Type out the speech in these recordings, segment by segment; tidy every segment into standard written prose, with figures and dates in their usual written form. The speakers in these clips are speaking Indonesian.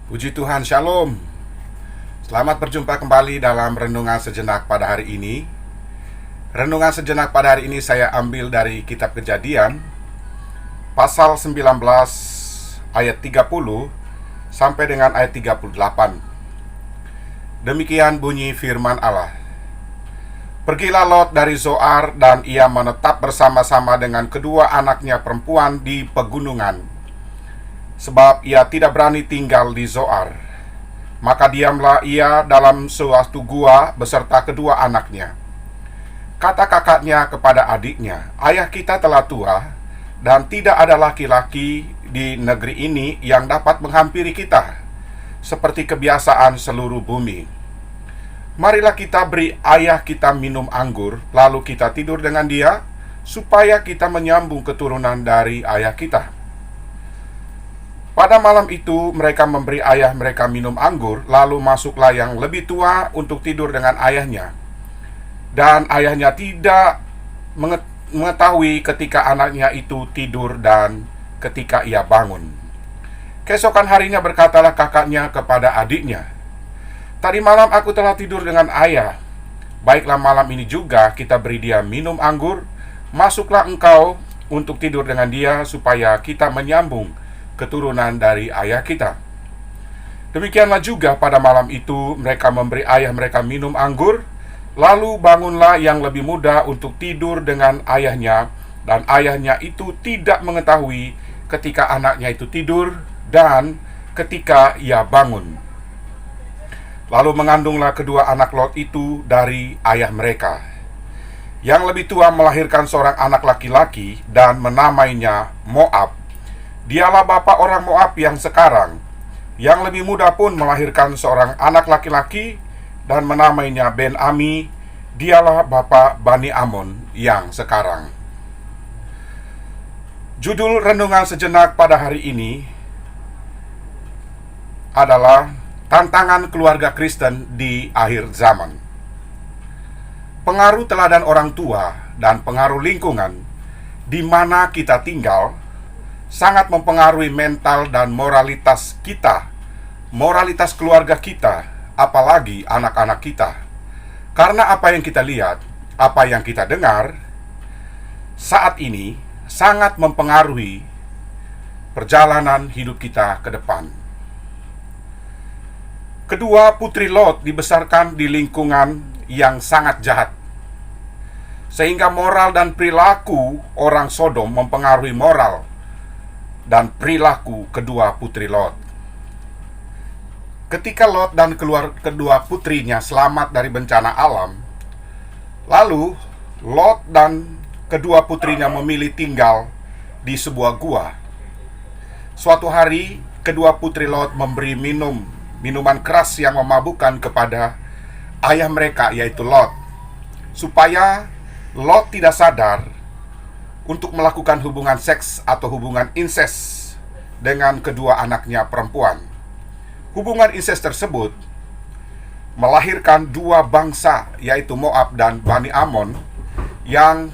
Puji Tuhan, Shalom. Selamat berjumpa kembali dalam Renungan Sejenak pada hari ini. Renungan Sejenak pada hari ini saya ambil dari Kitab Kejadian pasal 19 ayat 30 sampai dengan ayat 38. Demikian bunyi firman Allah. Pergilah Lot dari Zoar, dan ia menetap bersama-sama dengan kedua anaknya perempuan di pegunungan, sebab ia tidak berani tinggal di Zoar. Maka diamlah ia dalam suatu gua beserta kedua anaknya. Kata kakaknya kepada adiknya, "Ayah kita telah tua, dan tidak ada laki-laki di negeri ini yang dapat menghampiri kita, seperti kebiasaan seluruh bumi. Marilah kita beri ayah kita minum anggur, lalu kita tidur dengan dia, supaya kita menyambung keturunan dari ayah kita." Pada malam itu mereka memberi ayah mereka minum anggur, lalu masuklah yang lebih tua untuk tidur dengan ayahnya. Dan ayahnya tidak mengetahui ketika anaknya itu tidur dan ketika ia bangun. Keesokan harinya berkatalah kakaknya kepada adiknya, "Tadi malam aku telah tidur dengan ayah. Baiklah, malam ini juga kita beri dia minum anggur. Masuklah engkau untuk tidur dengan dia, supaya kita menyambung keturunan dari ayah kita." Demikianlah juga pada malam itu mereka memberi ayah mereka minum anggur, lalu bangunlah yang lebih muda untuk tidur dengan ayahnya, dan ayahnya itu tidak mengetahui ketika anaknya itu tidur dan ketika ia bangun. Lalu mengandunglah kedua anak Lot itu dari ayah mereka. Yang lebih tua melahirkan seorang anak laki-laki dan menamainya Moab. Dialah bapa orang Moab yang sekarang. Yang lebih muda pun melahirkan seorang anak laki-laki dan menamainya Ben-Ami. Dialah bapa Bani Amon yang sekarang. Judul renungan sejenak pada hari ini adalah Tantangan Keluarga Kristen di Akhir Zaman. Pengaruh teladan orang tua dan pengaruh lingkungan di mana kita tinggal sangat mempengaruhi mental dan moralitas kita, moralitas keluarga kita, apalagi anak-anak kita. Karena apa yang kita lihat, apa yang kita dengar saat ini sangat mempengaruhi perjalanan hidup kita ke depan. Kedua putri Lot dibesarkan di lingkungan yang sangat jahat, sehingga moral dan perilaku orang Sodom mempengaruhi moral dan perilaku kedua putri Lot. Ketika Lot dan kedua putrinya selamat dari bencana alam, lalu Lot dan kedua putrinya memilih tinggal di sebuah gua. Suatu hari, kedua putri Lot memberi minuman keras yang memabukkan kepada ayah mereka, yaitu Lot, supaya Lot tidak sadar untuk melakukan hubungan seks atau hubungan inses dengan kedua anaknya perempuan. Hubungan inses tersebut melahirkan dua bangsa, yaitu Moab dan Bani Amon, yang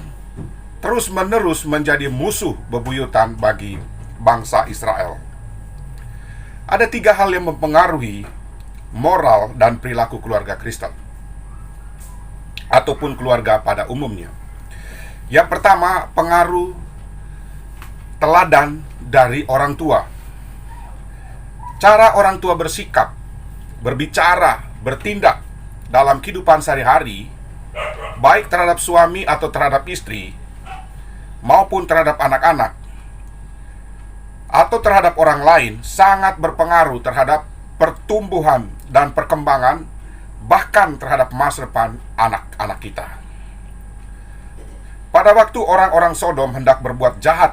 terus-menerus menjadi musuh bebuyutan bagi bangsa Israel. Ada tiga hal yang mempengaruhi moral dan perilaku keluarga Kristen ataupun keluarga pada umumnya. Yang pertama, pengaruh teladan dari orang tua. Cara orang tua bersikap, berbicara, bertindak dalam kehidupan sehari-hari, baik terhadap suami atau terhadap istri, maupun terhadap anak-anak, atau terhadap orang lain, sangat berpengaruh terhadap pertumbuhan dan perkembangan, bahkan terhadap masa depan anak-anak kita. Pada waktu orang-orang Sodom hendak berbuat jahat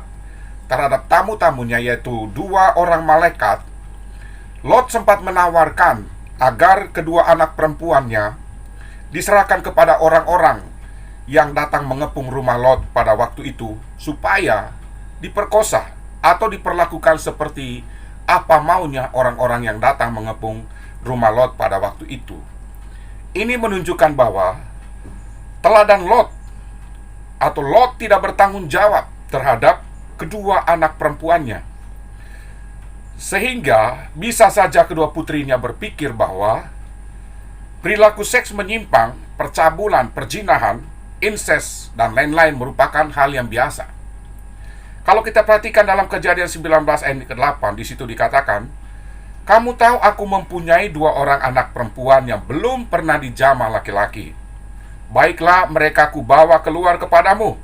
terhadap tamu-tamunya, yaitu dua orang malaikat, Lot sempat menawarkan agar kedua anak perempuannya diserahkan kepada orang-orang yang datang mengepung rumah Lot pada waktu itu, supaya diperkosa atau diperlakukan seperti apa maunya orang-orang yang datang mengepung rumah Lot pada waktu itu. Ini menunjukkan bahwa teladan Lot atau Lot tidak bertanggung jawab terhadap kedua anak perempuannya. Sehingga bisa saja kedua putrinya berpikir bahwa perilaku seks menyimpang, percabulan, perzinahan, incest, dan lain-lain merupakan hal yang biasa. Kalau kita perhatikan dalam Kejadian 19 ayat ke-8, di situ dikatakan, "Kamu tahu aku mempunyai 2 orang anak perempuan yang belum pernah dijamah laki-laki. Baiklah, mereka kubawa keluar kepadamu.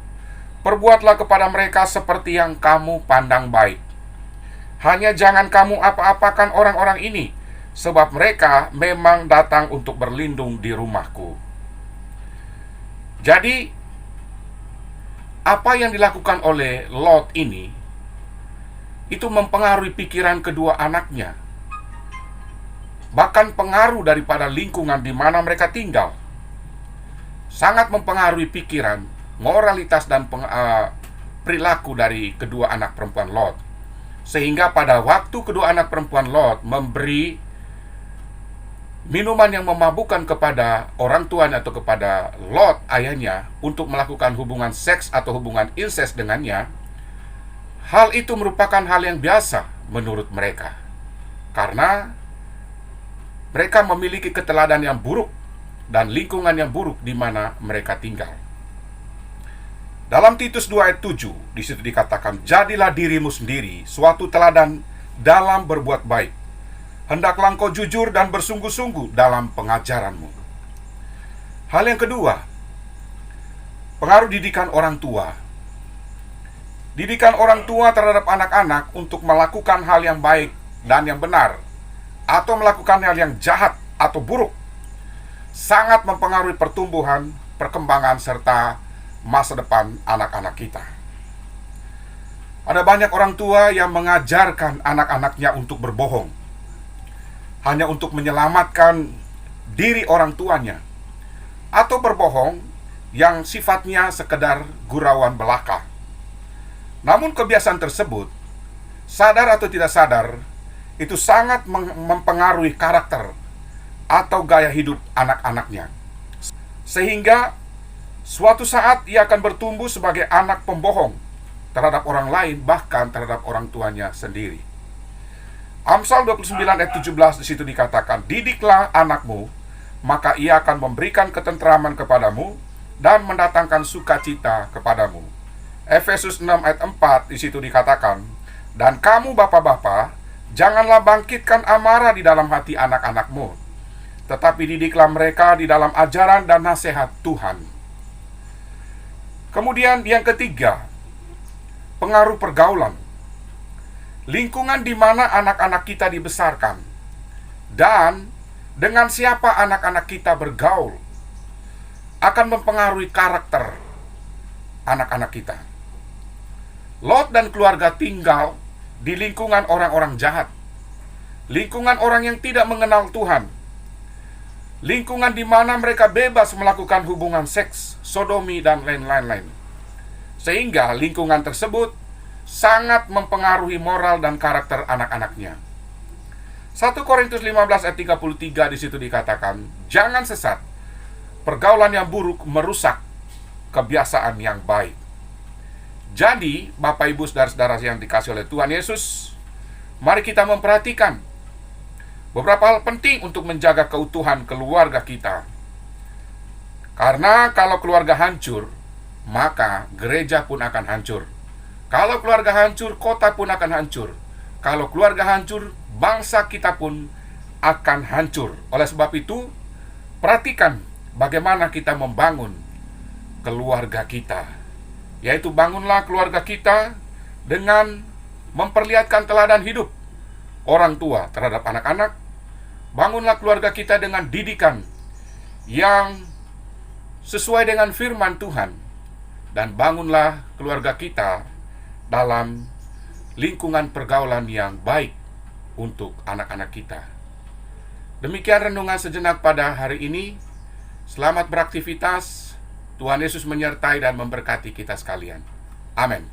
Perbuatlah kepada mereka seperti yang kamu pandang baik. Hanya jangan kamu apa-apakan orang-orang ini, sebab mereka memang datang untuk berlindung di rumahku." Jadi, apa yang dilakukan oleh Lot ini, itu mempengaruhi pikiran kedua anaknya. Bahkan pengaruh daripada lingkungan di mana mereka tinggal. Sangat mempengaruhi pikiran, moralitas, dan perilaku dari kedua anak perempuan Lot. Sehingga pada waktu kedua anak perempuan Lot memberi minuman yang memabukkan kepada orang tuanya atau kepada Lot ayahnya untuk melakukan hubungan seks atau hubungan incest dengannya, hal itu merupakan hal yang biasa menurut mereka, karena mereka memiliki keteladan yang buruk dan lingkungan yang buruk di mana mereka tinggal. Dalam Titus 2 ayat 7, di situ dikatakan, "Jadilah dirimu sendiri suatu teladan dalam berbuat baik. Hendaklah engkau jujur dan bersungguh-sungguh dalam pengajaranmu." Hal yang kedua, pengaruh didikan orang tua. Didikan orang tua terhadap anak-anak untuk melakukan hal yang baik dan yang benar, atau melakukan hal yang jahat atau buruk, sangat mempengaruhi pertumbuhan, perkembangan, serta masa depan anak-anak kita. Ada banyak orang tua yang mengajarkan anak-anaknya untuk berbohong, hanya untuk menyelamatkan diri orang tuanya, atau berbohong yang sifatnya sekedar gurauan belaka. Namun kebiasaan tersebut, sadar atau tidak sadar, itu sangat mempengaruhi karakter atau gaya hidup anak-anaknya. Sehingga suatu saat ia akan bertumbuh sebagai anak pembohong terhadap orang lain, bahkan terhadap orang tuanya sendiri. Amsal 29 ayat 17 di situ dikatakan, "Didiklah anakmu, maka ia akan memberikan ketentraman kepadamu dan mendatangkan sukacita kepadamu." Efesus 6 ayat 4 di situ dikatakan, "Dan kamu bapak-bapak, janganlah bangkitkan amarah di dalam hati anak-anakmu, tetapi didiklah mereka di dalam ajaran dan nasihat Tuhan." Kemudian yang ketiga, pengaruh pergaulan. Lingkungan di mana anak-anak kita dibesarkan dan dengan siapa anak-anak kita bergaul akan mempengaruhi karakter anak-anak kita. Lot dan keluarga tinggal di lingkungan orang-orang jahat, lingkungan orang yang tidak mengenal Tuhan, lingkungan di mana mereka bebas melakukan hubungan seks, sodomi, dan lain-lain. Sehingga lingkungan tersebut sangat mempengaruhi moral dan karakter anak-anaknya. 1 Korintus 15 ayat 33 di situ dikatakan, "Jangan sesat. Pergaulan yang buruk merusak kebiasaan yang baik." Jadi, Bapak Ibu saudara-saudara yang dikasih oleh Tuhan Yesus, mari kita memperhatikan beberapa hal penting untuk menjaga keutuhan keluarga kita. Karena kalau keluarga hancur, maka gereja pun akan hancur. Kalau keluarga hancur, kota pun akan hancur. Kalau keluarga hancur, bangsa kita pun akan hancur. Oleh sebab itu, perhatikan bagaimana kita membangun keluarga kita. Yaitu bangunlah keluarga kita dengan memperlihatkan teladan hidup orang tua terhadap anak-anak. Bangunlah keluarga kita dengan didikan yang sesuai dengan firman Tuhan. Dan bangunlah keluarga kita dalam lingkungan pergaulan yang baik untuk anak-anak kita. Demikian renungan sejenak pada hari ini. Selamat beraktivitas. Tuhan Yesus menyertai dan memberkati kita sekalian. Amin.